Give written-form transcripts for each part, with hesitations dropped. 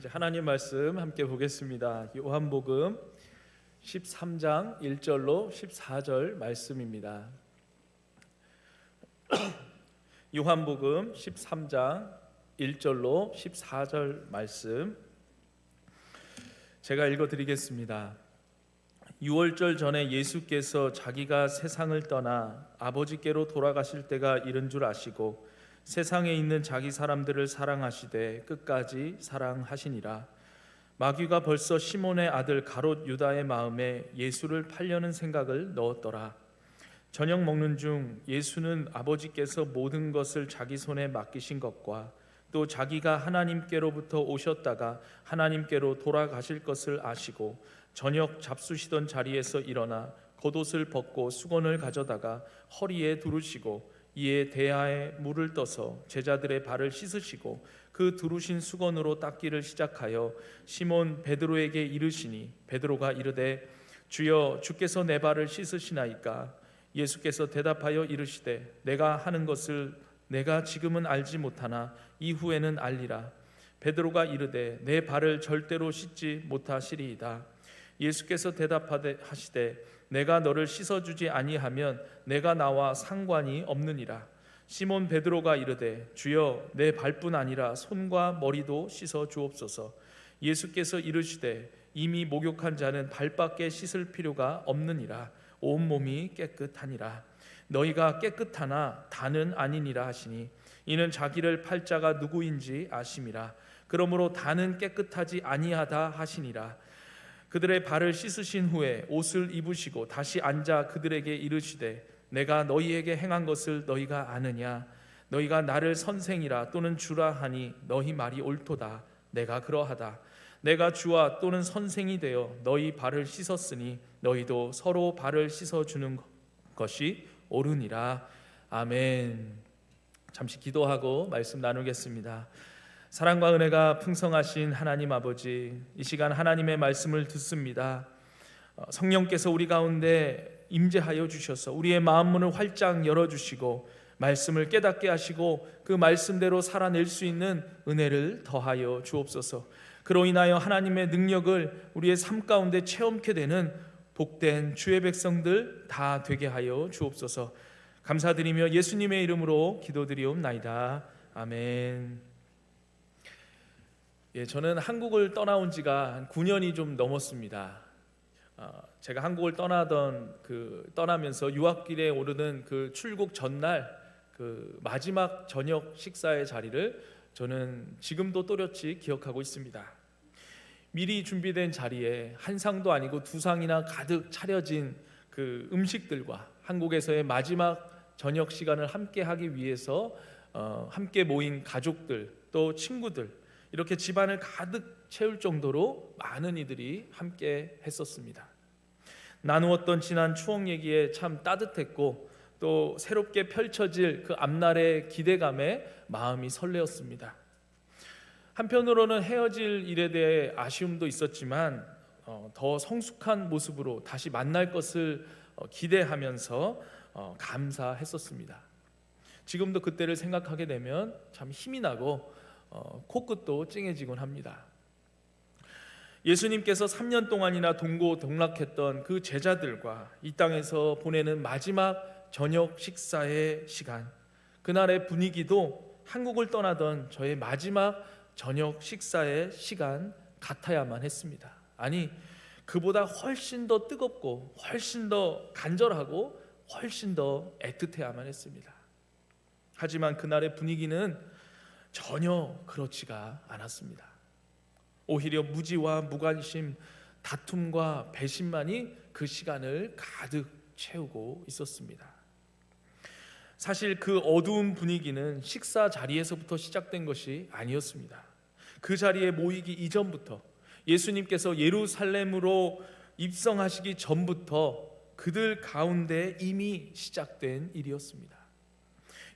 이제 하나님 말씀 함께 보겠습니다. 요한복음 13장 1절로 14절 말씀입니다. 요한복음 13장 1절로 14절 말씀 제가 읽어드리겠습니다. 6월절 전에 예수께서 자기가 세상을 떠나 아버지께로 돌아가실 때가 이른 줄 아시고 세상에 있는 자기 사람들을 사랑하시되 끝까지 사랑하시니라. 마귀가 벌써 시몬의 아들 가롯 유다의 마음에 예수를 팔려는 생각을 넣었더라. 저녁 먹는 중 예수는 아버지께서 모든 것을 자기 손에 맡기신 것과 또 자기가 하나님께로부터 오셨다가 하나님께로 돌아가실 것을 아시고 저녁 잡수시던 자리에서 일어나 겉옷을 벗고 수건을 가져다가 허리에 두르시고 이에 대야에 물을 떠서 제자들의 발을 씻으시고 그 두르신 수건으로 닦기를 시작하여 시몬 베드로에게 이르시니 베드로가 이르되 주여 주께서 내 발을 씻으시나이까? 예수께서 대답하여 이르시되 내가 하는 것을 내가 지금은 알지 못하나 이후에는 알리라. 베드로가 이르되 내 발을 절대로 씻지 못하시리이다. 예수께서 대답하시되 내가 너를 씻어주지 아니하면 내가 나와 상관이 없느니라. 시몬 베드로가 이르되 주여 내 발뿐 아니라 손과 머리도 씻어 주옵소서. 예수께서 이르시되 이미 목욕한 자는 발밖에 씻을 필요가 없느니라. 온몸이 깨끗하니라. 너희가 깨끗하나 다는 아니니라 하시니 이는 자기를 팔 자가 누구인지 아심이라. 그러므로 다는 깨끗하지 아니하다 하시니라. 그들의 발을 씻으신 후에 옷을 입으시고 다시 앉아 그들에게 이르시되 내가 너희에게 행한 것을 너희가 아느냐? 너희가 나를 선생이라 또는 주라 하니 너희 말이 옳도다. 내가 그러하다. 내가 주와 또는 선생이 되어 너희 발을 씻었으니 너희도 서로 발을 씻어주는 것이 옳으니라. 아멘. 잠시 기도하고 말씀 나누겠습니다. 사랑과 은혜가 풍성하신 하나님 아버지, 이 시간 하나님의 말씀을 듣습니다. 성령께서 우리 가운데 임재하여 주셔서 우리의 마음 문을 활짝 열어주시고 말씀을 깨닫게 하시고 그 말씀대로 살아낼 수 있는 은혜를 더하여 주옵소서. 그로 인하여 하나님의 능력을 우리의 삶 가운데 체험케 되는 복된 주의 백성들 다 되게 하여 주옵소서. 감사드리며 예수님의 이름으로 기도드리옵나이다. 아멘. 저는 한국을 떠나온 지가 한 9년이 좀 넘었습니다. 제가 한국을 떠나면서 유학길에 오르는 그 출국 전날 그 마지막 저녁 식사의 자리를 저는 지금도 또렷이 기억하고 있습니다. 미리 준비된 자리에 한 상도 아니고 두 상이나 가득 차려진 그 음식들과 한국에서의 마지막 저녁 시간을 함께 하기 위해서 함께 모인 가족들 또 친구들 이렇게 집안을 가득 채울 정도로 많은 이들이 함께 했었습니다. 나누었던 지난 추억 얘기에 참 따뜻했고 또 새롭게 펼쳐질 그 앞날의 기대감에 마음이 설레었습니다. 한편으로는 헤어질 일에 대해 아쉬움도 있었지만 더 성숙한 모습으로 다시 만날 것을 기대하면서 감사했었습니다. 지금도 그때를 생각하게 되면 참 힘이 나고 코끝도 찡해지곤 합니다. 예수님께서 3년 동안이나 동고동락했던 그 제자들과 이 땅에서 보내는 마지막 저녁 식사의 시간, 그날의 분위기도 한국을 떠나던 저의 마지막 저녁 식사의 시간 같아야만 했습니다. 아니, 그보다 훨씬 더 뜨겁고 훨씬 더 간절하고 훨씬 더 애틋해야만 했습니다. 하지만 그날의 분위기는 전혀 그렇지가 않았습니다. 오히려 무지와 무관심, 다툼과 배신만이 그 시간을 가득 채우고 있었습니다. 사실 그 어두운 분위기는 식사 자리에서부터 시작된 것이 아니었습니다. 그 자리에 모이기 이전부터 예수님께서 예루살렘으로 입성하시기 전부터 그들 가운데 이미 시작된 일이었습니다.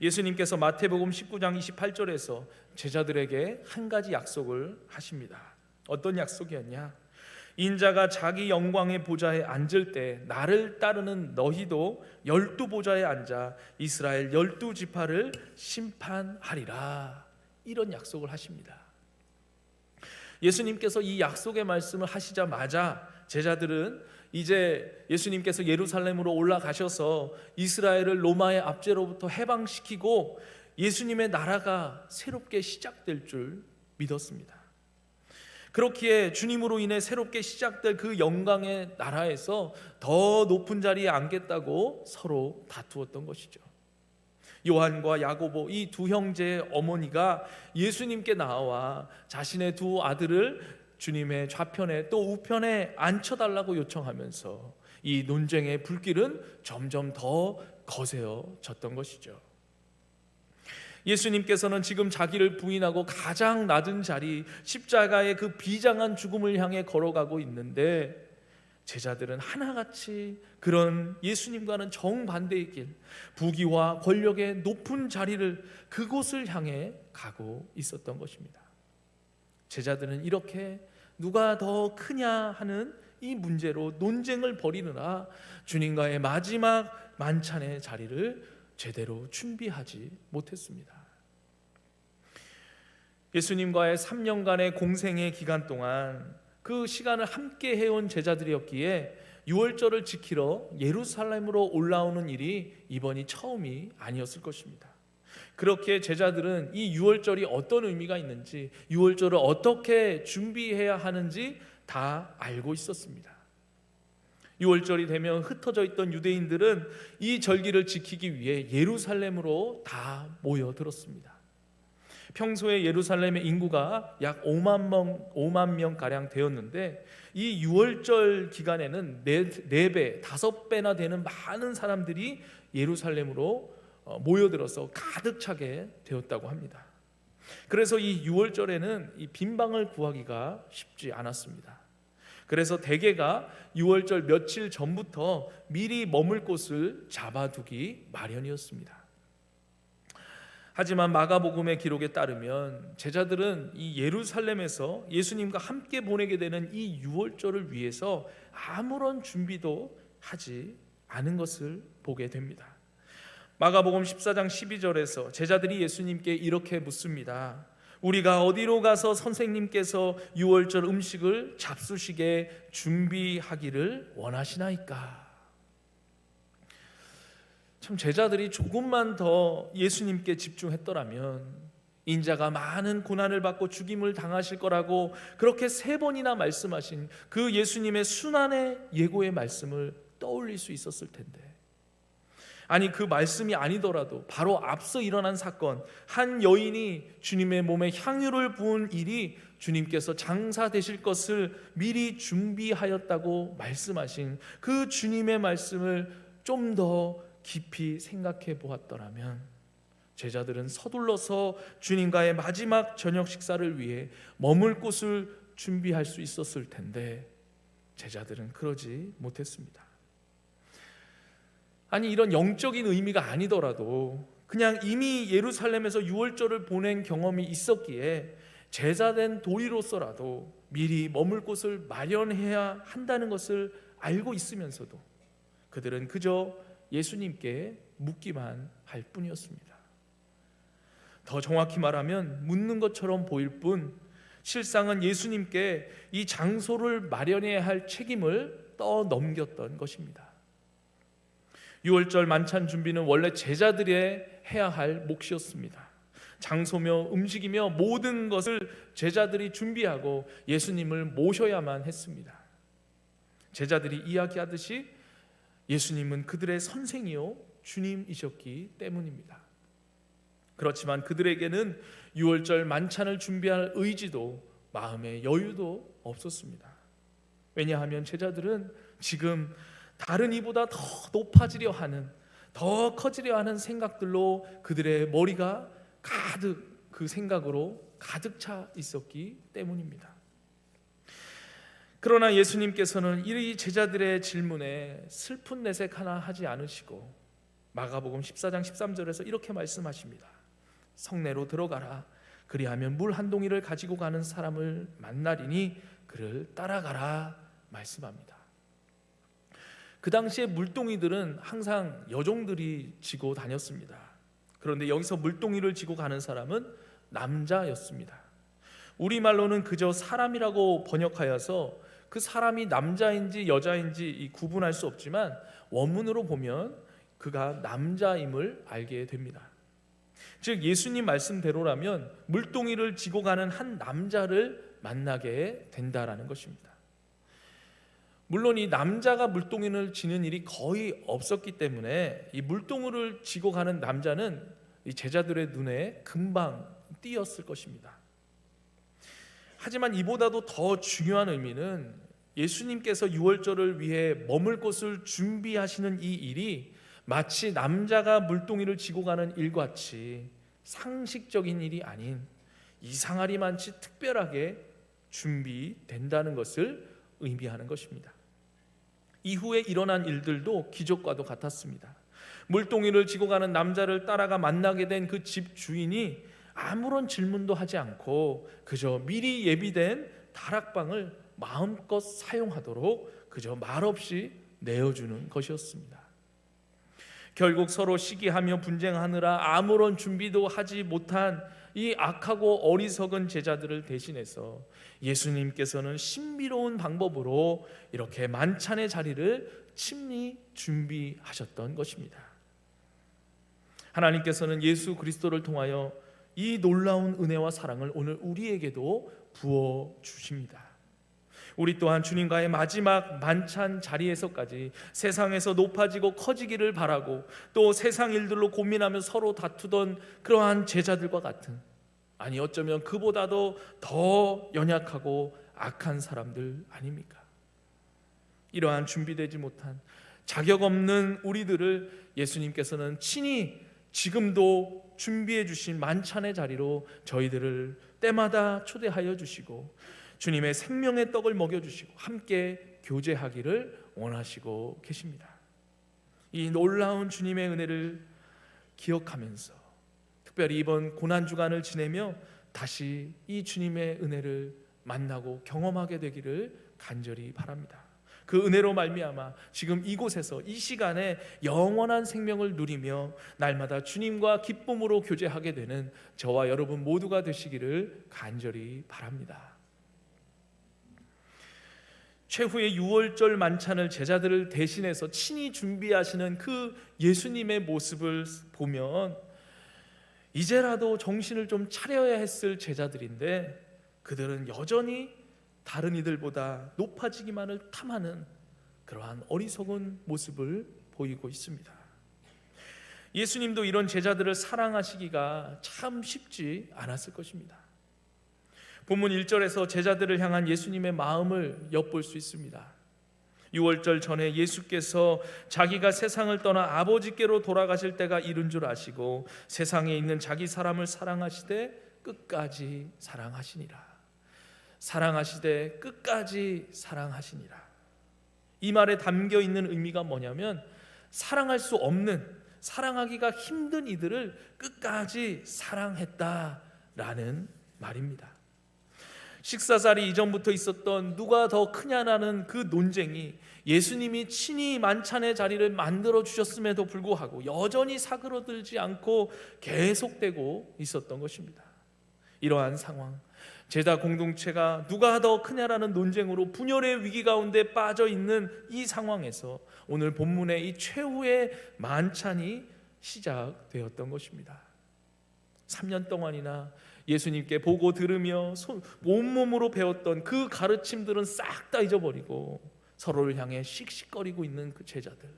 예수님께서 마태복음 19장 28절에서 제자들에게 한 가지 약속을 하십니다. 어떤 약속이었냐? 인자가 자기 영광의 보좌에 앉을 때 나를 따르는 너희도 12보좌에 앉아 이스라엘 12지파를 심판하리라. 이런 약속을 하십니다. 예수님께서 이 약속의 말씀을 하시자마자 제자들은 이제 예수님께서 예루살렘으로 올라가셔서 이스라엘을 로마의 압제로부터 해방시키고 예수님의 나라가 새롭게 시작될 줄 믿었습니다. 그렇기에 주님으로 인해 새롭게 시작될 그 영광의 나라에서 더 높은 자리에 앉겠다고 서로 다투었던 것이죠. 요한과 야고보 이 두 형제의 어머니가 예수님께 나와 자신의 두 아들을 주님의 좌편에 또 우편에 앉혀달라고 요청하면서 이 논쟁의 불길은 점점 더 거세어졌던 것이죠. 예수님께서는 지금 자기를 부인하고 가장 낮은 자리 십자가의 그 비장한 죽음을 향해 걸어가고 있는데 제자들은 하나같이 그런 예수님과는 정반대의 길, 부귀와 권력의 높은 자리를 그곳을 향해 가고 있었던 것입니다. 제자들은 이렇게 누가 더 크냐 하는 이 문제로 논쟁을 벌이느라 주님과의 마지막 만찬의 자리를 제대로 준비하지 못했습니다. 예수님과의 3년간의 공생의 기간 동안 그 시간을 함께 해온 제자들이었기에 유월절을 지키러 예루살렘으로 올라오는 일이 이번이 처음이 아니었을 것입니다. 그렇게 제자들은 이 유월절이 어떤 의미가 있는지, 유월절을 어떻게 준비해야 하는지 다 알고 있었습니다. 유월절이 되면 흩어져 있던 유대인들은 이 절기를 지키기 위해 예루살렘으로 다 모여들었습니다. 평소에 예루살렘의 인구가 약 5만 명 가량 되었는데 이 유월절 기간에는 4배, 5배나 되는 많은 사람들이 예루살렘으로 모여들어서 가득 차게 되었다고 합니다. 그래서 이 유월절에는 이 빈방을 구하기가 쉽지 않았습니다. 그래서 대개가 유월절 며칠 전부터 미리 머물 곳을 잡아두기 마련이었습니다. 하지만 마가복음의 기록에 따르면 제자들은 이 예루살렘에서 예수님과 함께 보내게 되는 이 유월절을 위해서 아무런 준비도 하지 않은 것을 보게 됩니다. 마가복음 14장 12절에서 제자들이 예수님께 이렇게 묻습니다. 우리가 어디로 가서 선생님께서 유월절 음식을 잡수시게 준비하기를 원하시나이까? 참 제자들이 조금만 더 예수님께 집중했더라면 인자가 많은 고난을 받고 죽임을 당하실 거라고 그렇게 3번이나 말씀하신 그 예수님의 순환의 예고의 말씀을 떠올릴 수 있었을 텐데, 아니 그 말씀이 아니더라도 바로 앞서 일어난 사건, 한 여인이 주님의 몸에 향유를 부은 일이 주님께서 장사 되실 것을 미리 준비하였다고 말씀하신 그 주님의 말씀을 좀 더 깊이 생각해 보았더라면 제자들은 서둘러서 주님과의 마지막 저녁 식사를 위해 머물 곳을 준비할 수 있었을 텐데 제자들은 그러지 못했습니다. 아니 이런 영적인 의미가 아니더라도 그냥 이미 예루살렘에서 유월절을 보낸 경험이 있었기에 제자된 도리로서라도 미리 머물 곳을 마련해야 한다는 것을 알고 있으면서도 그들은 그저 예수님께 묻기만 할 뿐이었습니다. 더 정확히 말하면 묻는 것처럼 보일 뿐 실상은 예수님께 이 장소를 마련해야 할 책임을 떠넘겼던 것입니다. 유월절 만찬 준비는 원래 제자들의 해야 할 몫이었습니다. 장소며 음식이며 모든 것을 제자들이 준비하고 예수님을 모셔야만 했습니다. 제자들이 이야기하듯이 예수님은 그들의 선생이요 주님이셨기 때문입니다. 그렇지만 그들에게는 유월절 만찬을 준비할 의지도 마음의 여유도 없었습니다. 왜냐하면 제자들은 지금 다른 이보다 더 높아지려 하는, 더 커지려 하는 생각들로 그들의 머리가 가득, 그 생각으로 가득 차 있었기 때문입니다. 그러나 예수님께서는 이 제자들의 질문에 슬픈 내색 하나 하지 않으시고 마가복음 14장 13절에서 이렇게 말씀하십니다. 성내로 들어가라. 그리하면 물 한 동이를 가지고 가는 사람을 만나리니 그를 따라가라 말씀합니다. 그 당시에 물동이들은 항상 여종들이 지고 다녔습니다. 그런데 여기서 물동이를 지고 가는 사람은 남자였습니다. 우리말로는 그저 사람이라고 번역하여서 그 사람이 남자인지 여자인지 구분할 수 없지만 원문으로 보면 그가 남자임을 알게 됩니다. 즉 예수님 말씀대로라면 물동이를 지고 가는 한 남자를 만나게 된다라는 것입니다. 물론 이 남자가 물동이를 지는 일이 거의 없었기 때문에 이 물동이를 지고 가는 남자는 이 제자들의 눈에 금방 띄었을 것입니다. 하지만 이보다도 더 중요한 의미는 예수님께서 유월절을 위해 머물 곳을 준비하시는 이 일이 마치 남자가 물동이를 지고 가는 일같이 상식적인 일이 아닌 이상하리만치 특별하게 준비된다는 것을 의미하는 것입니다. 이후에 일어난 일들도 기적과도 같았습니다. 물동이를 지고 가는 남자를 따라가 만나게 된 그 집 주인이 아무런 질문도 하지 않고 그저 미리 예비된 다락방을 마음껏 사용하도록 그저 말없이 내어주는 것이었습니다. 결국 서로 시기하며 분쟁하느라 아무런 준비도 하지 못한 이 악하고 어리석은 제자들을 대신해서 예수님께서는 신비로운 방법으로 이렇게 만찬의 자리를 친히 준비하셨던 것입니다. 하나님께서는 예수 그리스도를 통하여 이 놀라운 은혜와 사랑을 오늘 우리에게도 부어주십니다. 우리 또한 주님과의 마지막 만찬 자리에서까지 세상에서 높아지고 커지기를 바라고 또 세상 일들로 고민하며 서로 다투던 그러한 제자들과 같은, 아니 어쩌면 그보다도 더 연약하고 악한 사람들 아닙니까? 이러한 준비되지 못한 자격 없는 우리들을 예수님께서는 친히 지금도 준비해 주신 만찬의 자리로 저희들을 때마다 초대하여 주시고 주님의 생명의 떡을 먹여주시고 함께 교제하기를 원하시고 계십니다. 이 놀라운 주님의 은혜를 기억하면서 특별히 이번 고난주간을 지내며 다시 이 주님의 은혜를 만나고 경험하게 되기를 간절히 바랍니다. 그 은혜로 말미암아 지금 이곳에서 이 시간에 영원한 생명을 누리며 날마다 주님과 기쁨으로 교제하게 되는 저와 여러분 모두가 되시기를 간절히 바랍니다. 최후의 유월절 만찬을 제자들을 대신해서 친히 준비하시는 그 예수님의 모습을 보면 이제라도 정신을 좀 차려야 했을 제자들인데 그들은 여전히 다른 이들보다 높아지기만을 탐하는 그러한 어리석은 모습을 보이고 있습니다. 예수님도 이런 제자들을 사랑하시기가 참 쉽지 않았을 것입니다. 본문 1절에서 제자들을 향한 예수님의 마음을 엿볼 수 있습니다. 유월절 전에 예수께서 자기가 세상을 떠나 아버지께로 돌아가실 때가 이른 줄 아시고 세상에 있는 자기 사람을 사랑하시되 끝까지 사랑하시니라. 사랑하시되 끝까지 사랑하시니라. 이 말에 담겨 있는 의미가 뭐냐면 사랑할 수 없는, 사랑하기가 힘든 이들을 끝까지 사랑했다라는 말입니다. 식사 자리 이전부터 있었던 누가 더 크냐라는 그 논쟁이 예수님이 친히 만찬의 자리를 만들어 주셨음에도 불구하고 여전히 사그러들지 않고 계속되고 있었던 것입니다. 이러한 상황, 제자 공동체가 누가 더 크냐라는 논쟁으로 분열의 위기 가운데 빠져 있는 이 상황에서 오늘 본문의 이 최후의 만찬이 시작되었던 것입니다. 3년 동안이나 예수님께 보고 들으며 온몸으로 배웠던 그 가르침들은 싹 다 잊어버리고 서로를 향해 씩씩거리고 있는 그 제자들,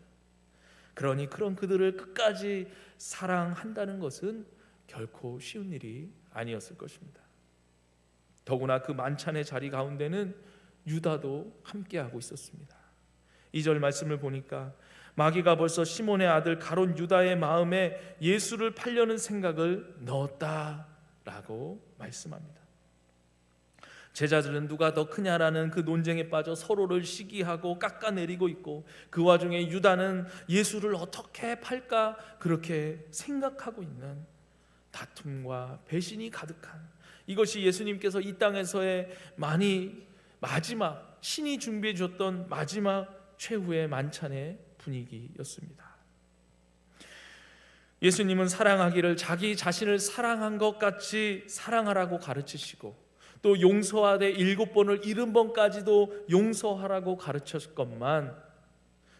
그러니 그런 그들을 끝까지 사랑한다는 것은 결코 쉬운 일이 아니었을 것입니다. 더구나 그 만찬의 자리 가운데는 유다도 함께하고 있었습니다. 2절 말씀을 보니까 마귀가 벌써 시몬의 아들 가롯 유다의 마음에 예수를 팔려는 생각을 넣었다라고 말씀합니다. 제자들은 누가 더 크냐라는 그 논쟁에 빠져 서로를 시기하고 깎아내리고 있고 그 와중에 유다는 예수를 어떻게 팔까 그렇게 생각하고 있는 다툼과 배신이 가득한, 이것이 예수님께서 이 땅에서의 마지막 신이 준비해 주셨던 마지막 최후의 만찬의 분위기였습니다. 예수님은 사랑하기를 자기 자신을 사랑한 것 같이 사랑하라고 가르치시고 또 용서하되 7번을 70번까지도 용서하라고 가르쳤건만,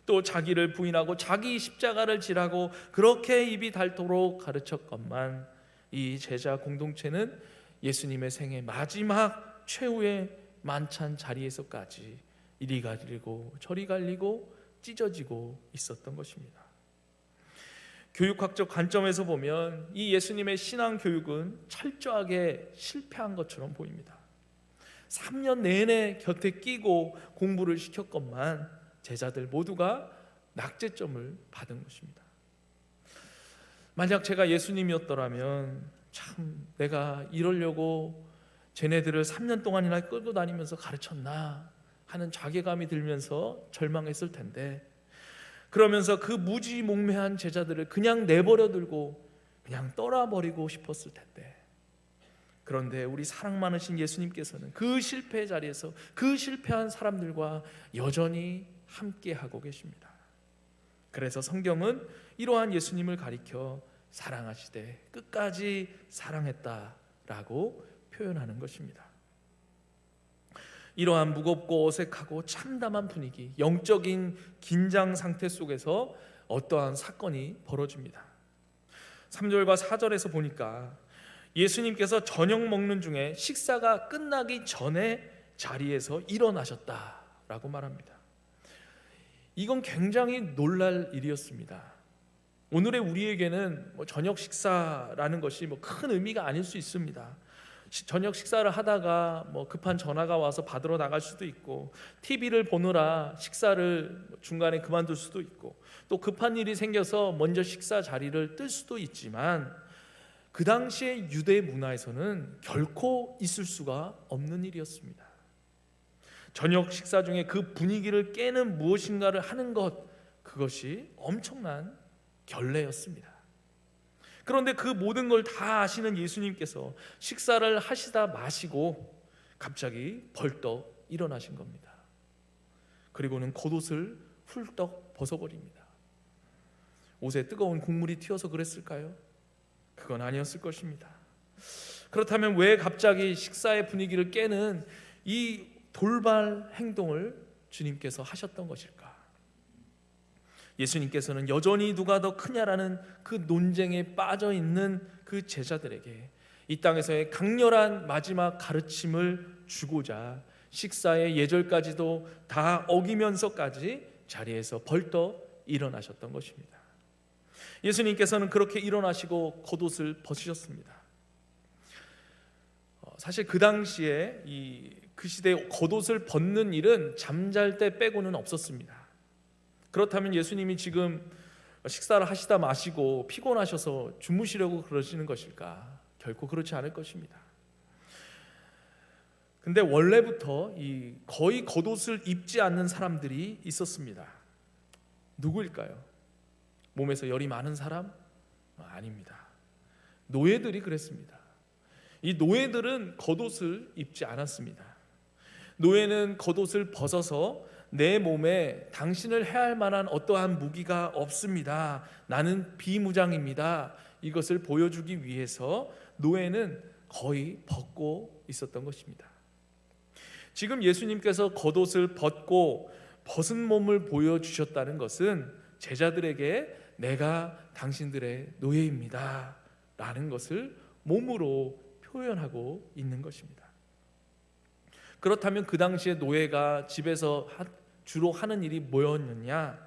또 자기를 부인하고 자기 십자가를 지라고 그렇게 입이 닳도록 가르쳤건만, 이 제자 공동체는 예수님의 생애 마지막 최후의 만찬 자리에서까지 이리 갈리고 저리 갈리고 찢어지고 있었던 것입니다. 교육학적 관점에서 보면 이 예수님의 신앙 교육은 철저하게 실패한 것처럼 보입니다. 3년 내내 곁에 끼고 공부를 시켰건만 제자들 모두가 낙제점을 받은 것입니다. 만약 제가 예수님이었더라면 참 내가 이러려고 쟤네들을 3년 동안이나 끌고 다니면서 가르쳤나 하는 자괴감이 들면서 절망했을 텐데, 그러면서 그 무지몽매한 제자들을 그냥 내버려 두고 그냥 떠나버리고 싶었을 텐데, 그런데 우리 사랑 많으신 예수님께서는 그 실패의 자리에서 그 실패한 사람들과 여전히 함께하고 계십니다. 그래서 성경은 이러한 예수님을 가리켜 사랑하시되 끝까지 사랑했다라고 표현하는 것입니다. 이러한 무겁고 어색하고 참담한 분위기, 영적인 긴장 상태 속에서 어떠한 사건이 벌어집니다. 3절과 4절에서 보니까 예수님께서 저녁 먹는 중에 식사가 끝나기 전에 자리에서 일어나셨다라고 말합니다. 이건 굉장히 놀랄 일이었습니다. 오늘의 우리에게는 저녁 식사라는 것이 큰 의미가 아닐 수 있습니다. 저녁 식사를 하다가 급한 전화가 와서 받으러 나갈 수도 있고, TV를 보느라 식사를 중간에 그만둘 수도 있고, 또 급한 일이 생겨서 먼저 식사 자리를 뜰 수도 있지만, 그 당시의 유대 문화에서는 결코 있을 수가 없는 일이었습니다. 저녁 식사 중에 그 분위기를 깨는 무엇인가를 하는 것, 그것이 엄청난 결례였습니다. 그런데 그 모든 걸 다 아시는 예수님께서 식사를 하시다 마시고 갑자기 벌떡 일어나신 겁니다. 그리고는 겉옷을 훌떡 벗어버립니다. 옷에 뜨거운 국물이 튀어서 그랬을까요? 그건 아니었을 것입니다. 그렇다면 왜 갑자기 식사의 분위기를 깨는 이 돌발 행동을 주님께서 하셨던 것일까? 예수님께서는 여전히 누가 더 크냐라는 그 논쟁에 빠져 있는 그 제자들에게 이 땅에서의 강렬한 마지막 가르침을 주고자 식사의 예절까지도 다 어기면서까지 자리에서 벌떡 일어나셨던 것입니다. 예수님께서는 그렇게 일어나시고 겉옷을 벗으셨습니다. 사실 그 당시에 그 시대에 겉옷을 벗는 일은 잠잘 때 빼고는 없었습니다. 그렇다면 예수님이 지금 식사를 하시다 마시고 피곤하셔서 주무시려고 그러시는 것일까? 결코 그렇지 않을 것입니다. 근데 원래부터 거의 겉옷을 입지 않는 사람들이 있었습니다. 누구일까요? 몸에서 열이 많은 사람? 아닙니다. 노예들이 그랬습니다. 이 노예들은 겉옷을 입지 않았습니다. 노예는 겉옷을 벗어서 내 몸에 당신을 해할 만한 어떠한 무기가 없습니다, 나는 비무장입니다, 이것을 보여주기 위해서 노예는 거의 벗고 있었던 것입니다. 지금 예수님께서 겉옷을 벗고 벗은 몸을 보여주셨다는 것은 제자들에게 내가 당신들의 노예입니다 라는 것을 몸으로 표현하고 있는 것입니다. 그렇다면 그 당시에 노예가 집에서 주로 하는 일이 뭐였느냐?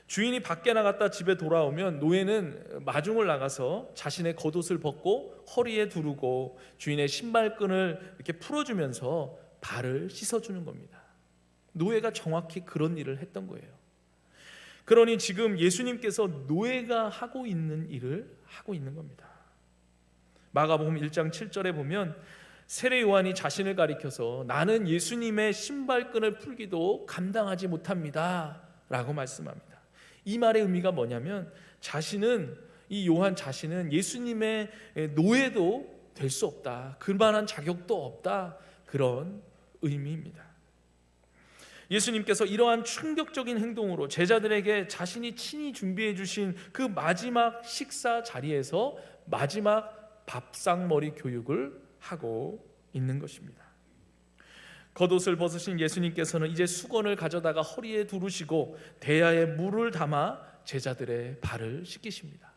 주인이 밖에 나갔다 집에 돌아오면 노예는 마중을 나가서 자신의 겉옷을 벗고 허리에 두르고 주인의 신발끈을 이렇게 풀어주면서 발을 씻어주는 겁니다. 노예가 정확히 그런 일을 했던 거예요. 그러니 지금 예수님께서 노예가 하고 있는 일을 하고 있는 겁니다. 마가복음 1장 7절에 보면 세례 요한이 자신을 가리켜서 나는 예수님의 신발끈을 풀기도 감당하지 못합니다 라고 말씀합니다. 이 말의 의미가 뭐냐면 이 요한 자신은 예수님의 노예도 될 수 없다, 그만한 자격도 없다, 그런 의미입니다. 예수님께서 이러한 충격적인 행동으로 제자들에게 자신이 친히 준비해 주신 그 마지막 식사 자리에서 마지막 밥상머리 교육을 하고 있는 것입니다. 겉옷을 벗으신 예수님께서는 이제 수건을 가져다가 허리에 두르시고 대야에 물을 담아 제자들의 발을 씻기십니다.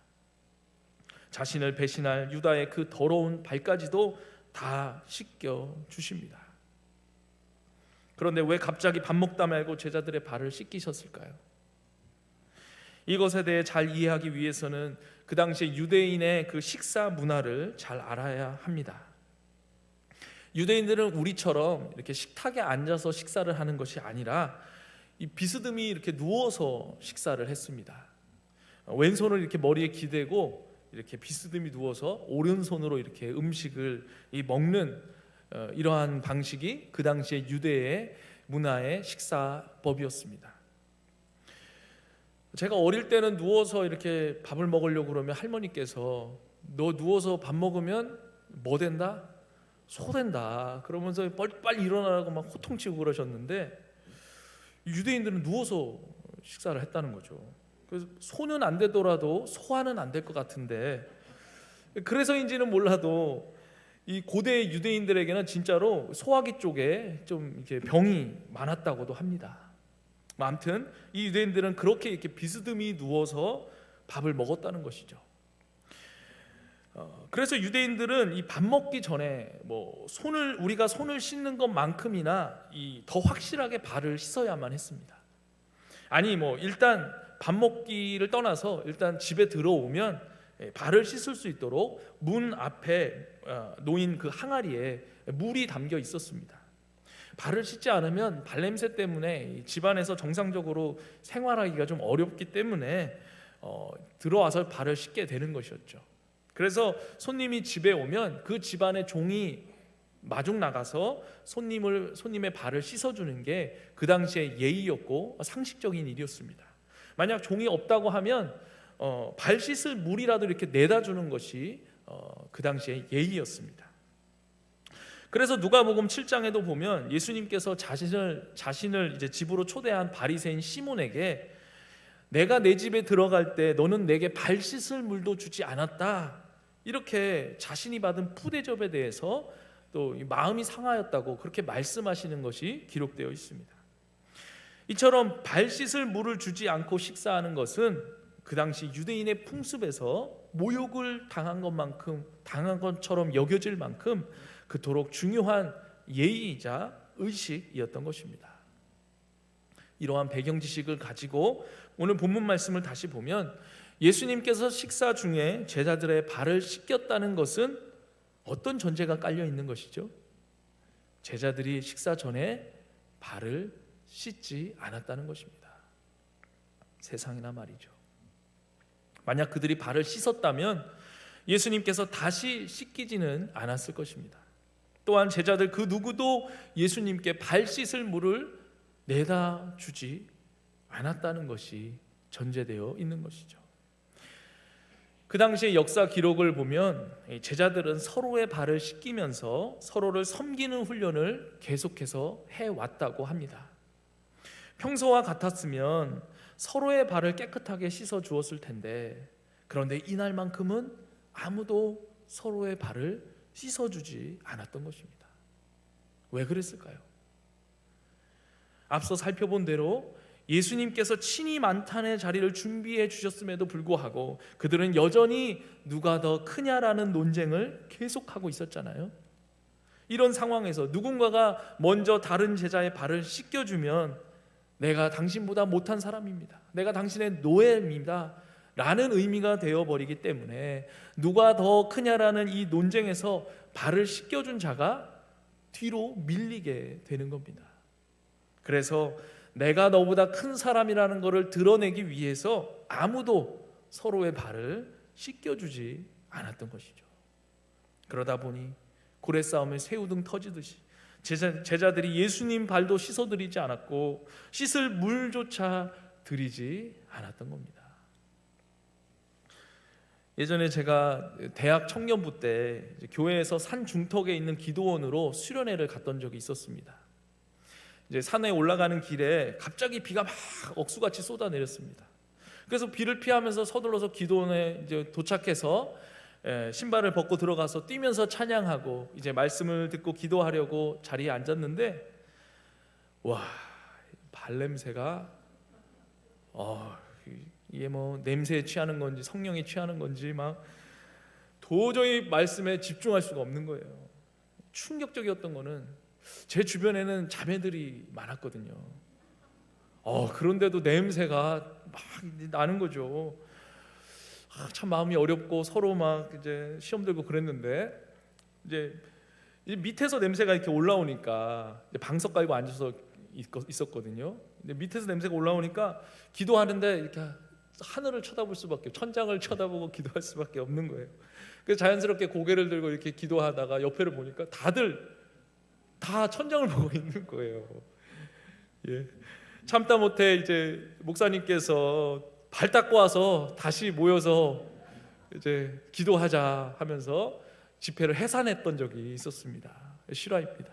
자신을 배신할 유다의 그 더러운 발까지도 다 씻겨 주십니다. 그런데 왜 갑자기 밥 먹다 말고 제자들의 발을 씻기셨을까요? 이것에 대해 잘 이해하기 위해서는 그 당시에 유대인의 그 식사 문화를 잘 알아야 합니다. 유대인들은 우리처럼 이렇게 식탁에 앉아서 식사를 하는 것이 아니라 이 비스듬히 이렇게 누워서 식사를 했습니다. 왼손을 이렇게 머리에 기대고 이렇게 비스듬히 누워서 오른손으로 이렇게 음식을 먹는 이러한 방식이 그 당시의 유대의 문화의 식사법이었습니다. 제가 어릴 때는 누워서 이렇게 밥을 먹으려고 그러면 할머니께서 너 누워서 밥 먹으면 뭐 된다? 소 된다. 그러면서 빨리 일어나라고 막 호통치고 그러셨는데 유대인들은 누워서 식사를 했다는 거죠. 그래서 소는 안 되더라도 소화는 안 될 것 같은데, 그래서인지는 몰라도 이 고대 유대인들에게는 진짜로 소화기 쪽에 좀 이렇게 병이 많았다고도 합니다. 아무튼 이 유대인들은 그렇게 이렇게 비스듬히 누워서 밥을 먹었다는 것이죠. 그래서 유대인들은 이 밥 먹기 전에 우리가 손을 씻는 것만큼이나 더 확실하게 발을 씻어야만 했습니다. 아니 일단 밥 먹기를 떠나서 일단 집에 들어오면 발을 씻을 수 있도록 문 앞에 놓인 그 항아리에 물이 담겨 있었습니다. 발을 씻지 않으면 발냄새 때문에 집안에서 정상적으로 생활하기가 좀 어렵기 때문에 들어와서 발을 씻게 되는 것이었죠. 그래서 손님이 집에 오면 그 집안의 종이 마중 나가서 손님의 발을 씻어주는 게 그 당시의 예의였고 상식적인 일이었습니다. 만약 종이 없다고 하면 발 씻을 물이라도 이렇게 내다 주는 것이 그 당시의 예의였습니다. 그래서 누가복음 7장에도 보면 예수님께서 자신을 이제 집으로 초대한 바리새인 시몬에게 내가 내 집에 들어갈 때 너는 내게 발 씻을 물도 주지 않았다, 이렇게 자신이 받은 푸대접에 대해서 또 마음이 상하였다고 그렇게 말씀하시는 것이 기록되어 있습니다. 이처럼 발 씻을 물을 주지 않고 식사하는 것은 그 당시 유대인의 풍습에서 모욕을 당한 것처럼 여겨질 만큼 그토록 중요한 예의이자 의식이었던 것입니다. 이러한 배경 지식을 가지고 오늘 본문 말씀을 다시 보면 예수님께서 식사 중에 제자들의 발을 씻겼다는 것은 어떤 전제가 깔려 있는 것이죠? 제자들이 식사 전에 발을 씻지 않았다는 것입니다. 세상에나 말이죠. 만약 그들이 발을 씻었다면 예수님께서 다시 씻기지는 않았을 것입니다. 또한 제자들 그 누구도 예수님께 발 씻을 물을 내다 주지 않았다는 것이 전제되어 있는 것이죠. 그 당시의 역사 기록을 보면 제자들은 서로의 발을 씻기면서 서로를 섬기는 훈련을 계속해서 해왔다고 합니다. 평소와 같았으면 서로의 발을 깨끗하게 씻어 주었을 텐데, 그런데 이날만큼은 아무도 서로의 발을 씻어주지 않았던 것입니다. 왜 그랬을까요? 앞서 살펴본 대로 예수님께서 친히 만탄의 자리를 준비해 주셨음에도 불구하고 그들은 여전히 누가 더 크냐라는 논쟁을 계속하고 있었잖아요. 이런 상황에서 누군가가 먼저 다른 제자의 발을 씻겨주면 내가 당신보다 못한 사람입니다, 내가 당신의 노예입니다 라는 의미가 되어버리기 때문에 누가 더 크냐라는 이 논쟁에서 발을 씻겨준 자가 뒤로 밀리게 되는 겁니다. 그래서 내가 너보다 큰 사람이라는 것을 드러내기 위해서 아무도 서로의 발을 씻겨주지 않았던 것이죠. 그러다 보니 고래싸움에 새우등 터지듯이 제자들이 예수님 발도 씻어드리지 않았고 씻을 물조차 드리지 않았던 겁니다. 예전에 제가 대학 청년부 때 교회에서 산 중턱에 있는 기도원으로 수련회를 갔던 적이 있었습니다. 이제 산에 올라가는 길에 갑자기 비가 막 억수같이 쏟아내렸습니다. 그래서 비를 피하면서 서둘러서 기도원에 이제 도착해서 신발을 벗고 들어가서 뛰면서 찬양하고 이제 말씀을 듣고 기도하려고 자리에 앉았는데, 와, 발냄새가 이게 뭐 냄새에 취하는 건지 성령에 취하는 건지 막 도저히 말씀에 집중할 수가 없는 거예요. 충격적이었던 거는 제 주변에는 자매들이 많았거든요. 그런데도 냄새가 막 나는 거죠. 참 마음이 어렵고 서로 막 이제 시험 들고 그랬는데, 이제 밑에서 냄새가 이렇게 올라오니까 이제 방석 깔고 앉아서 있었거든요. 근데 밑에서 냄새가 올라오니까 기도하는데 이렇게 하늘을 쳐다볼 수밖에, 천장을 쳐다보고 기도할 수밖에 없는 거예요. 그래서 자연스럽게 고개를 들고 이렇게 기도하다가 옆에를 보니까 다들 다 천장을 보고 있는 거예요. 참다 못해 이제 목사님께서 발 닦고 와서 다시 모여서 이제 기도하자 하면서 집회를 해산했던 적이 있었습니다. 실화입니다.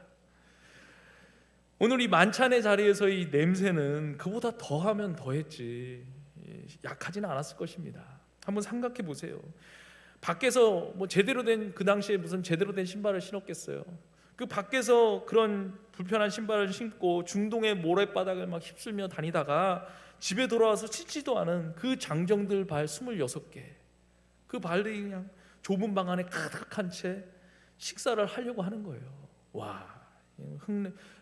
오늘 이 만찬의 자리에서 이 냄새는 그보다 더하면 더했지 약하지는 않았을 것입니다. 한번 생각해 보세요. 밖에서 뭐 제대로 된, 그 당시에 무슨 제대로 된 신발을 신었겠어요. 그 밖에서 그런 불편한 신발을 신고 중동의 모래바닥을 막 휩쓸며 다니다가 집에 돌아와서 씻지도 않은 그 장정들 발 26개, 그 발이 그냥 좁은 방 안에 가득한 채 식사를 하려고 하는 거예요. 와,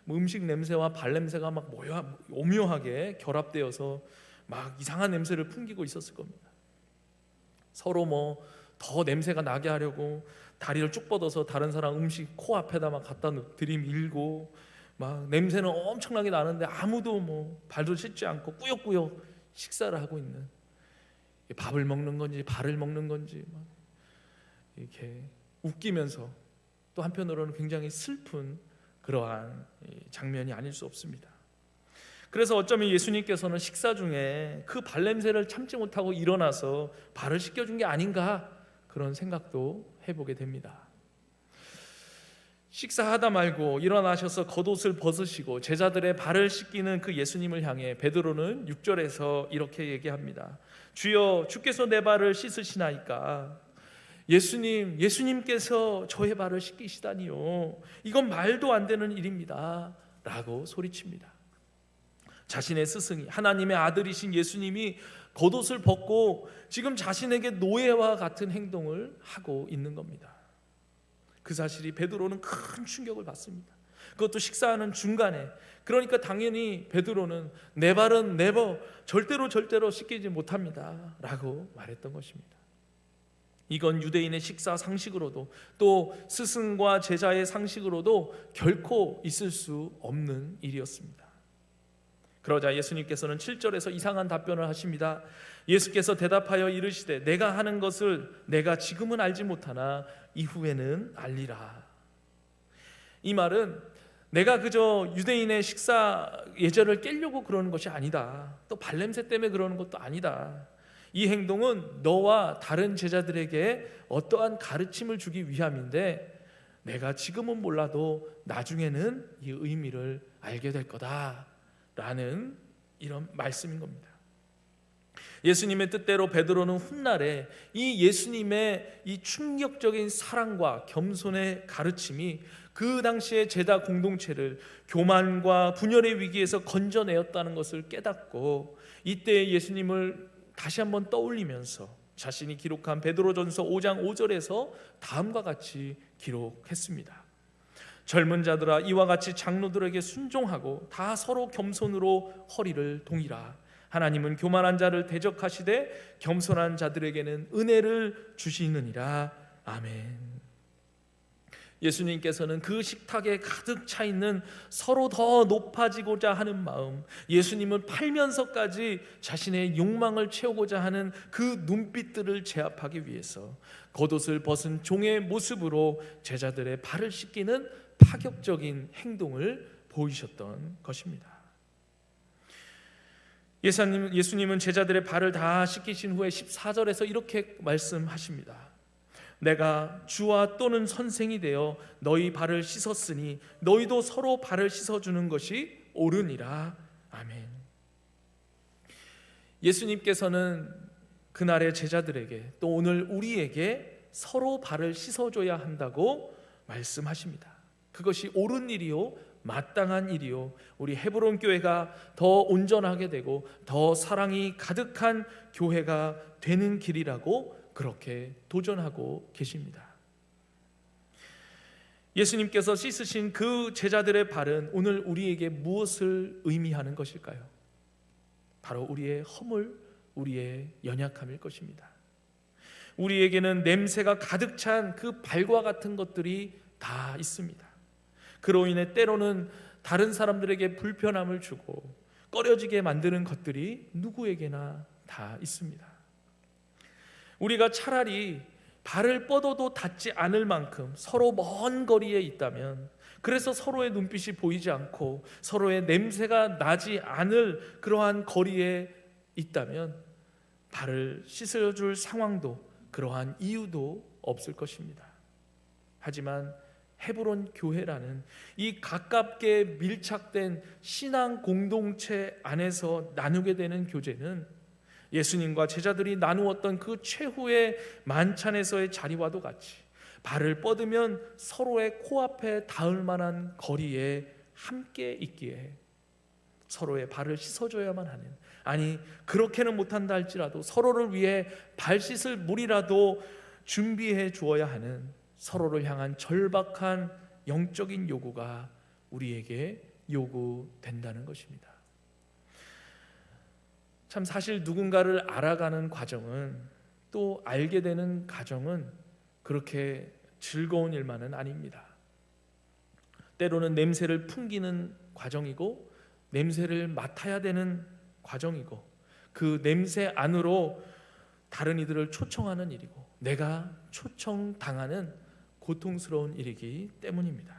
음식 냄새와 발 냄새가 막 오묘하게 결합되어서 막 이상한 냄새를 풍기고 있었을 겁니다. 서로 뭐 더 냄새가 나게 하려고 다리를 쭉 뻗어서 다른 사람 음식 코앞에다 막 갖다 들이밀고, 막 냄새는 엄청나게 나는데 아무도 뭐 발도 씻지 않고 꾸역꾸역 식사를 하고 있는, 밥을 먹는 건지 발을 먹는 건지 막 이렇게 웃기면서 또 한편으로는 굉장히 슬픈 그러한 장면이 아닐 수 없습니다. 그래서 어쩌면 예수님께서는 식사 중에 그 발냄새를 참지 못하고 일어나서 발을 씻겨준 게 아닌가, 그런 생각도 해보게 됩니다. 식사하다 말고 일어나셔서 겉옷을 벗으시고 제자들의 발을 씻기는 그 예수님을 향해 베드로는 6절에서 이렇게 얘기합니다. 주여, 주께서 내 발을 씻으시나이까. 예수님께서 저의 발을 씻기시다니요, 이건 말도 안 되는 일입니다 라고 소리칩니다. 자신의 스승이, 하나님의 아들이신 예수님이 겉옷을 벗고 지금 자신에게 노예와 같은 행동을 하고 있는 겁니다. 그 사실이 베드로는 큰 충격을 받습니다. 그것도 식사하는 중간에. 그러니까 당연히 베드로는 내 발은 절대로 씻기지 못합니다 라고 말했던 것입니다. 이건 유대인의 식사 상식으로도 또 스승과 제자의 상식으로도 결코 있을 수 없는 일이었습니다. 그러자 예수님께서는 7절에서 이상한 답변을 하십니다. 예수께서 대답하여 이르시되 내가 하는 것을 내가 지금은 알지 못하나 이후에는 알리라. 이 말은 내가 그저 유대인의 식사 예절을 깨려고 그러는 것이 아니다, 또 발냄새 때문에 그러는 것도 아니다. 이 행동은 너와 다른 제자들에게 어떠한 가르침을 주기 위함인데 내가 지금은 몰라도 나중에는 이 의미를 알게 될 거다 라는 이런 말씀인 겁니다. 예수님의 뜻대로 베드로는 훗날에 이 예수님의 이 충격적인 사랑과 겸손의 가르침이 그 당시의 제자 공동체를 교만과 분열의 위기에서 건져내었다는 것을 깨닫고, 이때 예수님을 다시 한번 떠올리면서 자신이 기록한 베드로전서 5장 5절에서 다음과 같이 기록했습니다. 젊은 자들아, 이와 같이 장로들에게 순종하고 다 서로 겸손으로 허리를 동이라. 하나님은 교만한 자를 대적하시되 겸손한 자들에게는 은혜를 주시느니라. 아멘. 예수님께서는 그 식탁에 가득 차 있는 서로 더 높아지고자 하는 마음, 예수님을 팔면서까지 자신의 욕망을 채우고자 하는 그 눈빛들을 제압하기 위해서 겉옷을 벗은 종의 모습으로 제자들의 발을 씻기는 파격적인 행동을 보이셨던 것입니다. 예수님은 제자들의 발을 다 씻기신 후에 14절에서 이렇게 말씀하십니다. 내가 주와 또는 선생이 되어 너희 발을 씻었으니 너희도 서로 발을 씻어주는 것이 옳으니라. 아멘. 예수님께서는 그날의 제자들에게 또 오늘 우리에게 서로 발을 씻어줘야 한다고 말씀하십니다. 그것이 옳은 일이요, 마땅한 일이요, 우리 헤브론 교회가 더 온전하게 되고 더 사랑이 가득한 교회가 되는 길이라고 그렇게 도전하고 계십니다. 예수님께서 씻으신 그 제자들의 발은 오늘 우리에게 무엇을 의미하는 것일까요? 바로 우리의 허물, 우리의 연약함일 것입니다. 우리에게는 냄새가 가득 찬 그 발과 같은 것들이 다 있습니다. 그로 인해 때로는 다른 사람들에게 불편함을 주고 꺼려지게 만드는 것들이 누구에게나 다 있습니다. 우리가 차라리 발을 뻗어도 닿지 않을 만큼 서로 먼 거리에 있다면, 그래서 서로의 눈빛이 보이지 않고 서로의 냄새가 나지 않을 그러한 거리에 있다면 발을 씻어줄 상황도 그러한 이유도 없을 것입니다. 하지만 헤브론 교회라는 이 가깝게 밀착된 신앙 공동체 안에서 나누게 되는 교제는 예수님과 제자들이 나누었던 그 최후의 만찬에서의 자리와도 같이 발을 뻗으면 서로의 코앞에 닿을 만한 거리에 함께 있기에 서로의 발을 씻어줘야만 하는, 아니 그렇게는 못한다 할지라도 서로를 위해 발 씻을 물이라도 준비해 주어야 하는 서로를 향한 절박한 영적인 요구가 우리에게 요구된다는 것입니다. 참 사실 누군가를 알아가는 과정은, 또 알게 되는 과정은 그렇게 즐거운 일만은 아닙니다. 때로는 냄새를 풍기는 과정이고 냄새를 맡아야 되는 과정이고 그 냄새 안으로 다른 이들을 초청하는 일이고 내가 초청당하는 고통스러운 일이기 때문입니다.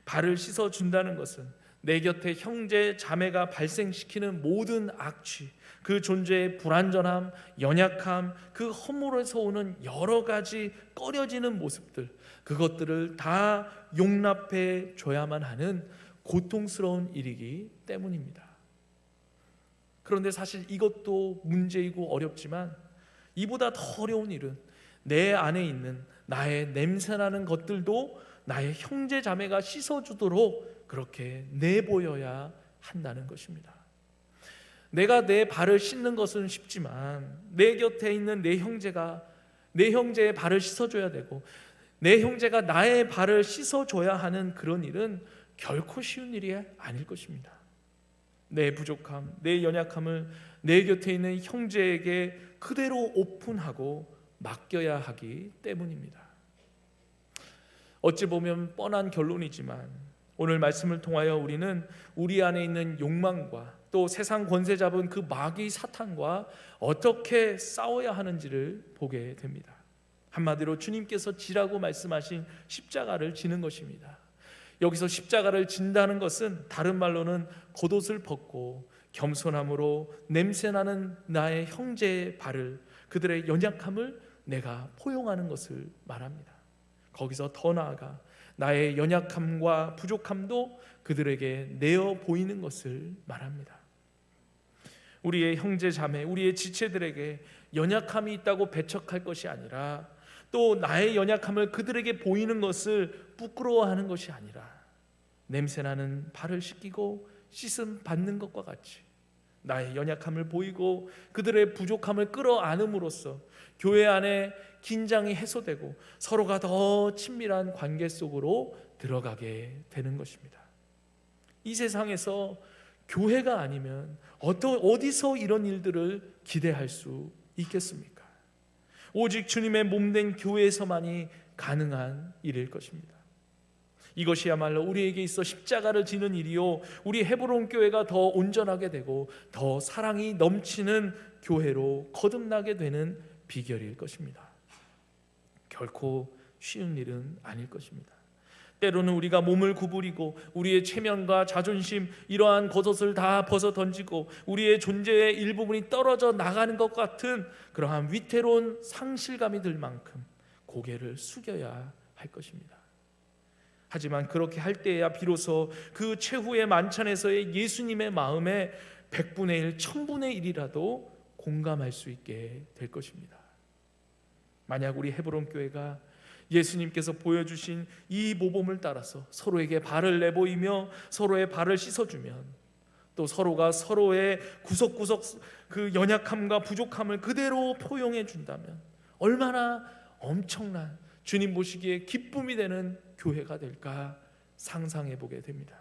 발을 씻어준다는 것은 내 곁에 형제 자매가 발생시키는 모든 악취, 그 존재의 불완전함, 연약함, 그 허물에서 오는 여러 가지 꺼려지는 모습들, 그것들을 다 용납해 줘야만 하는 고통스러운 일이기 때문입니다. 그런데 사실 이것도 문제이고 어렵지만 이보다 더 어려운 일은 내 안에 있는 나의 냄새나는 것들도 나의 형제 자매가 씻어주도록 그렇게 내보여야 한다는 것입니다. 내가 내 발을 씻는 것은 쉽지만 내 곁에 있는 내 형제가 내 형제의 발을 씻어줘야 되고 내 형제가 나의 발을 씻어줘야 하는 그런 일은 결코 쉬운 일이 아닐 것입니다. 내 부족함, 내 연약함을 내 곁에 있는 형제에게 그대로 오픈하고 맡겨야 하기 때문입니다. 어찌 보면 뻔한 결론이지만 오늘 말씀을 통하여 우리는 우리 안에 있는 욕망과 또 세상 권세 잡은 그 마귀 사탄과 어떻게 싸워야 하는지를 보게 됩니다. 한마디로 주님께서 지라고 말씀하신 십자가를 지는 것입니다. 여기서 십자가를 진다는 것은 다른 말로는 겉옷을 벗고 겸손함으로 냄새나는 나의 형제의 발을, 그들의 연약함을 내가 포용하는 것을 말합니다. 거기서 더 나아가 나의 연약함과 부족함도 그들에게 내어 보이는 것을 말합니다. 우리의 형제 자매, 우리의 지체들에게 연약함이 있다고 배척할 것이 아니라, 또 나의 연약함을 그들에게 보이는 것을 부끄러워하는 것이 아니라 냄새나는 발을 씻기고 씻음 받는 것과 같이 나의 연약함을 보이고 그들의 부족함을 끌어안음으로써 교회 안에 긴장이 해소되고 서로가 더 친밀한 관계 속으로 들어가게 되는 것입니다. 이 세상에서 교회가 아니면 어디서 이런 일들을 기대할 수 있겠습니까? 오직 주님의 몸된 교회에서만이 가능한 일일 것입니다. 이것이야말로 우리에게 있어 십자가를 지는 일이요, 우리 헤브론 교회가 더 온전하게 되고 더 사랑이 넘치는 교회로 거듭나게 되는 비결일 것입니다. 결코 쉬운 일은 아닐 것입니다. 때로는 우리가 몸을 구부리고 우리의 체면과 자존심, 이러한 겉옷을 다 벗어 던지고 우리의 존재의 일부분이 떨어져 나가는 것 같은 그러한 위태로운 상실감이 들 만큼 고개를 숙여야 할 것입니다. 하지만 그렇게 할 때에야 비로소 그 최후의 만찬에서의 예수님의 마음에 100분의 1, 1000분의 1이라도 공감할 수 있게 될 것입니다. 만약 우리 헤브론 교회가 예수님께서 보여주신 이 모범을 따라서 서로에게 발을 내보이며 서로의 발을 씻어주면, 또 서로가 서로의 구석구석 그 연약함과 부족함을 그대로 포용해 준다면 얼마나 엄청난 주님 보시기에 기쁨이 되는 교회가 될까 상상해 보게 됩니다.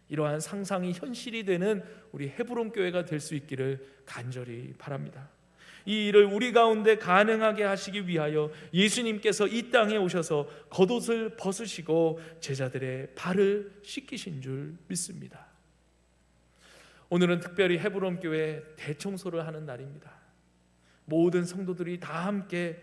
이러한 상상이 현실이 되는 우리 헤브론 교회가 될 수 있기를 간절히 바랍니다. 이 일을 우리 가운데 가능하게 하시기 위하여 예수님께서 이 땅에 오셔서 겉옷을 벗으시고 제자들의 발을 씻기신 줄 믿습니다. 오늘은 특별히 헤브론 교회 대청소를 하는 날입니다. 모든 성도들이 다 함께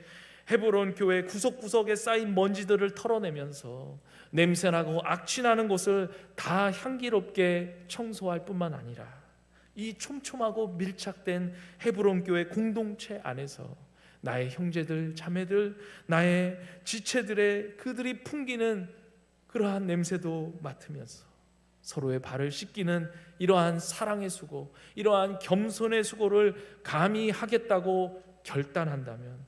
헤브론 교회 구석구석에 쌓인 먼지들을 털어내면서 냄새나고 악취나는 곳을 다 향기롭게 청소할 뿐만 아니라 이 촘촘하고 밀착된 헤브론 교회 공동체 안에서 나의 형제들, 자매들, 나의 지체들의 그들이 풍기는 그러한 냄새도 맡으면서 서로의 발을 씻기는 이러한 사랑의 수고, 이러한 겸손의 수고를 감히 하겠다고 결단한다면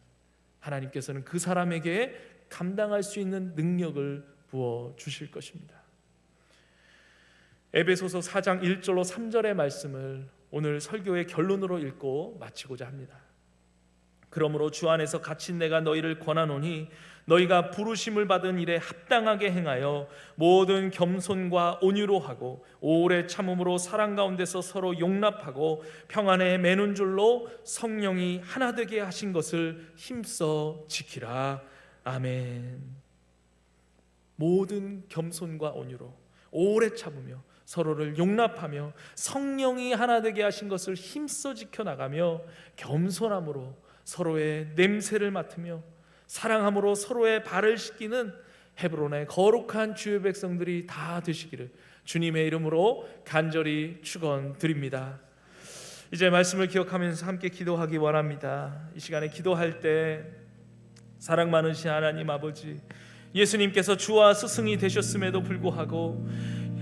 하나님께서는 그 사람에게 감당할 수 있는 능력을 부어 주실 것입니다. 에베소서 4장 1절로 3절의 말씀을 오늘 설교의 결론으로 읽고 마치고자 합니다. 그러므로 주 안에서 갇힌 내가 너희를 권하노니 너희가 부르심을 받은 일에 합당하게 행하여 모든 겸손과 온유로 하고 오래 참음으로 사랑 가운데서 서로 용납하고 평안에 매는 줄로 성령이 하나 되게 하신 것을 힘써 지키라. 아멘. 모든 겸손과 온유로 오래 참으며 서로를 용납하며 성령이 하나 되게 하신 것을 힘써 지켜나가며 겸손함으로 서로의 냄새를 맡으며 사랑함으로 서로의 발을 씻기는 헤브론의 거룩한 주의 백성들이 다 되시기를 주님의 이름으로 간절히 축원드립니다. 이제 말씀을 기억하면서 함께 기도하기 원합니다. 이 시간에 기도할 때 사랑 많으신 하나님 아버지, 예수님께서 주와 스승이 되셨음에도 불구하고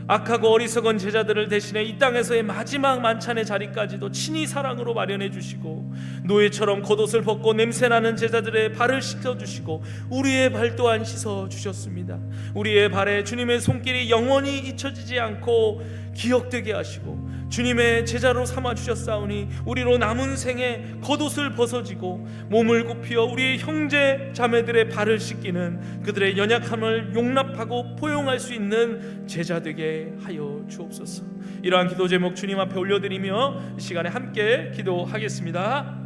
악하고 어리석은 제자들을 대신해 이 땅에서의 마지막 만찬의 자리까지도 친히 사랑으로 마련해 주시고 노예처럼 겉옷을 벗고 냄새나는 제자들의 발을 씻어주시고 우리의 발 또한 씻어주셨습니다. 우리의 발에 주님의 손길이 영원히 잊혀지지 않고 기억되게 하시고 주님의 제자로 삼아주셨사오니 우리로 남은 생에 겉옷을 벗어지고 몸을 굽히어 우리의 형제 자매들의 발을 씻기는 그들의 연약함을 용납하고 포용할 수 있는 제자 되게 하여 주옵소서. 이러한 기도 제목 주님 앞에 올려드리며 이 시간에 함께 기도하겠습니다.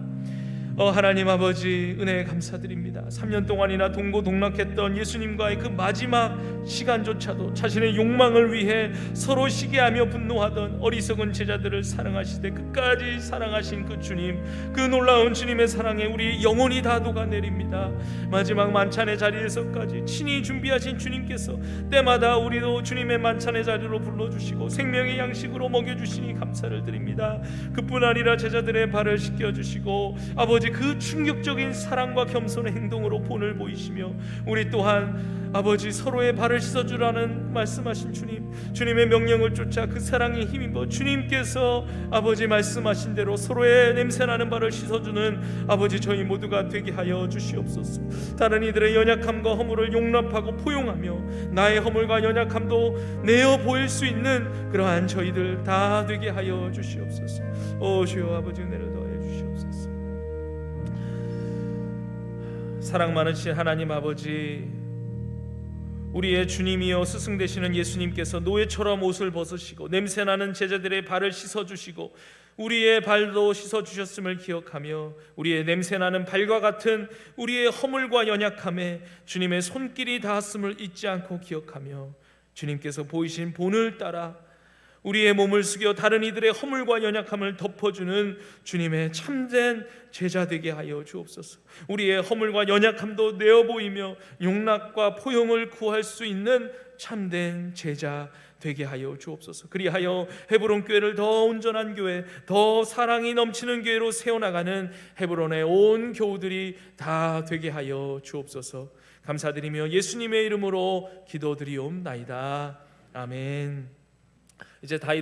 하나님 아버지, 은혜 감사드립니다. 3년 동안이나 동고동락했던 예수님과의 그 마지막 시간조차도 자신의 욕망을 위해 서로 시기하며 분노하던 어리석은 제자들을 사랑하시되 끝까지 사랑하신 그 주님, 그 놀라운 주님의 사랑에 우리 영혼이 다 녹아내립니다. 마지막 만찬의 자리에서까지 친히 준비하신 주님께서 때마다 우리도 주님의 만찬의 자리로 불러주시고 생명의 양식으로 먹여주시니 감사를 드립니다. 그뿐 아니라 제자들의 발을 씻겨주시고 아버지 그 충격적인 사랑과 겸손의 행동으로 본을 보이시며 우리 또한 아버지 서로의 발을 씻어주라는 말씀하신 주님, 주님의 명령을 쫓아 그 사랑에 힘입어 주님께서 아버지 말씀하신 대로 서로의 냄새나는 발을 씻어주는 아버지 저희 모두가 되게 하여 주시옵소서. 다른 이들의 연약함과 허물을 용납하고 포용하며 나의 허물과 연약함도 내어 보일 수 있는 그러한 저희들 다 되게 하여 주시옵소서. 주여 아버지 은혜를 더해 주시옵소서. 사랑 많으신 하나님 아버지, 우리의 주님이여 스승 되시는 예수님께서 노예처럼 옷을 벗으시고 냄새나는 제자들의 발을 씻어주시고 우리의 발도 씻어주셨음을 기억하며 우리의 냄새나는 발과 같은 우리의 허물과 연약함에 주님의 손길이 닿았음을 잊지 않고 기억하며 주님께서 보이신 본을 따라 우리의 몸을 숙여 다른 이들의 허물과 연약함을 덮어주는 주님의 참된 제자 되게 하여 주옵소서. 우리의 허물과 연약함도 내어보이며 용납과 포용을 구할 수 있는 참된 제자 되게 하여 주옵소서. 그리하여 헤브론 교회를 더 온전한 교회, 더 사랑이 넘치는 교회로 세워나가는 헤브론의 온 교우들이 다 되게 하여 주옵소서. 감사드리며 예수님의 이름으로 기도드리옵나이다. 아멘. 이제 다